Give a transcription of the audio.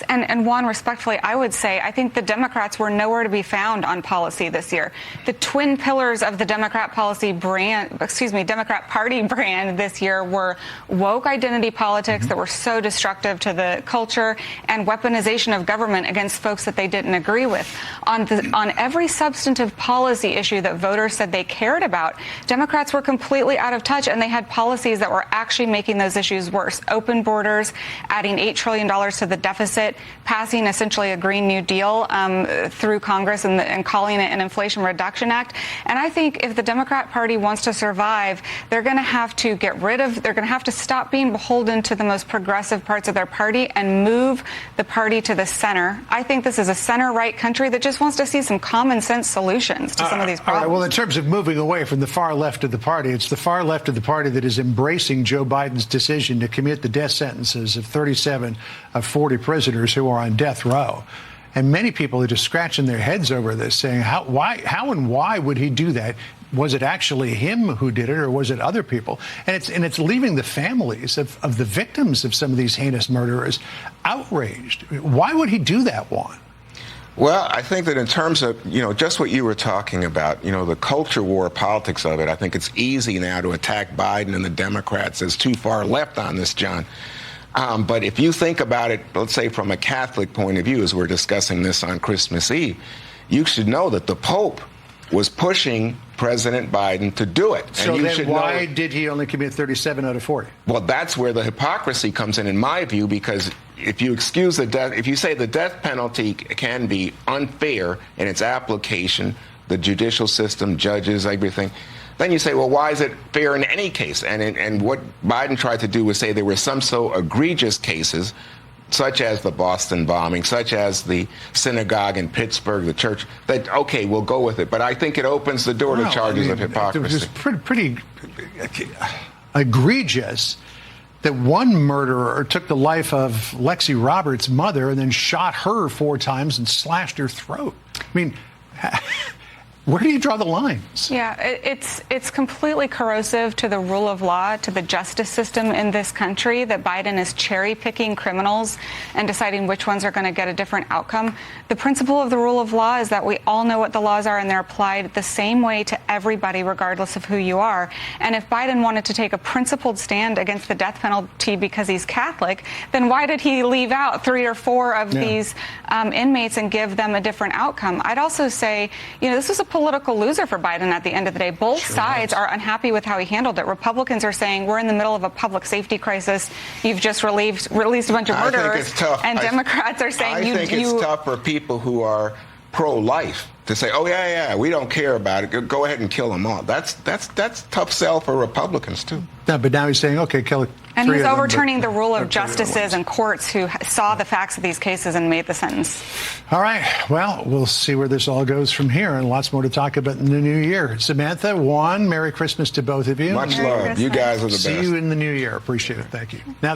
And Juan, respectfully, I would say I think the Democrats were nowhere to be found on policy this year. The twin pillars of the Democrat Party brand this year were woke identity politics that were so destructive to the culture and weaponization of government against folks that they didn't agree with. On every substantive policy issue that voters said they cared about, Democrats were completely out of touch, and they had policies that were actually making those issues worse. Open borders, adding $8 trillion to the deficit, passing essentially a Green New Deal through Congress and calling it an Inflation Reduction Act. And I think if the Democrat Party wants to survive, they're going to have to they're going to have to stop being beholden to the most progressive parts of their party and move the party to the center. I think this is a center-right country that just wants to see some common sense solutions to some of these problems. All right, well, in terms of moving away from the far left of the party, it's the far left of the party that is embracing Joe Biden's decision to commute the death sentences of 37 of 40 prisoners who are on death row. And many people are just scratching their heads over this, saying, how and why would he do that? Was it actually him who did it, or was it other people? And it's leaving the families of the victims of some of these heinous murderers outraged. Why would he do that, Juan? Well, I think that in terms of, just what you were talking about, the culture war politics of it, I think it's easy now to attack Biden and the Democrats as too far left on this, John. But if you think about it, let's say from a Catholic point of view, as we're discussing this on Christmas Eve, you should know that the Pope was pushing President Biden to do it. So and then why did he only commit 37 out of 40? Well, that's where the hypocrisy comes in my view, because if you excuse the death, if you say the death penalty can be unfair in its application, the judicial system, judges, everything, then you say, well, why is it fair in any case? And what Biden tried to do was say there were some so egregious cases, such as the Boston bombing, such as the synagogue in Pittsburgh, the church, that, OK, we'll go with it. But I think it opens the door to charges of hypocrisy. It was pretty egregious that one murderer took the life of Lexi Roberts' mother and then shot her 4 times and slashed her throat. I mean, where do you draw the lines? Yeah, it's completely corrosive to the rule of law, to the justice system in this country, that Biden is cherry-picking criminals and deciding which ones are going to get a different outcome. The principle of the rule of law is that we all know what the laws are, and they're applied the same way to everybody, regardless of who you are. And if Biden wanted to take a principled stand against the death penalty because he's Catholic, then why did he leave out 3 or 4 of these inmates and give them a different outcome? I'd also say, this was a political loser for Biden at the end of the day. Both sides are unhappy with how he handled it. Republicans are saying we're in the middle of a public safety crisis. You've just released a bunch of murderers. And Democrats are saying I think it's tough for people who are pro-life to say, oh, yeah, we don't care about it. Go ahead and kill them all. That's tough sell for Republicans, too. No, but now he's saying, OK, kill it. And he's overturning the rule of justices and courts who saw the facts of these cases and made the sentence. All right. Well, we'll see where this all goes from here, and lots more to talk about in the new year. Samantha, Juan, Merry Christmas to both of you. Much love. You guys are the best. See you in the new year. Appreciate it. Thank you. Now.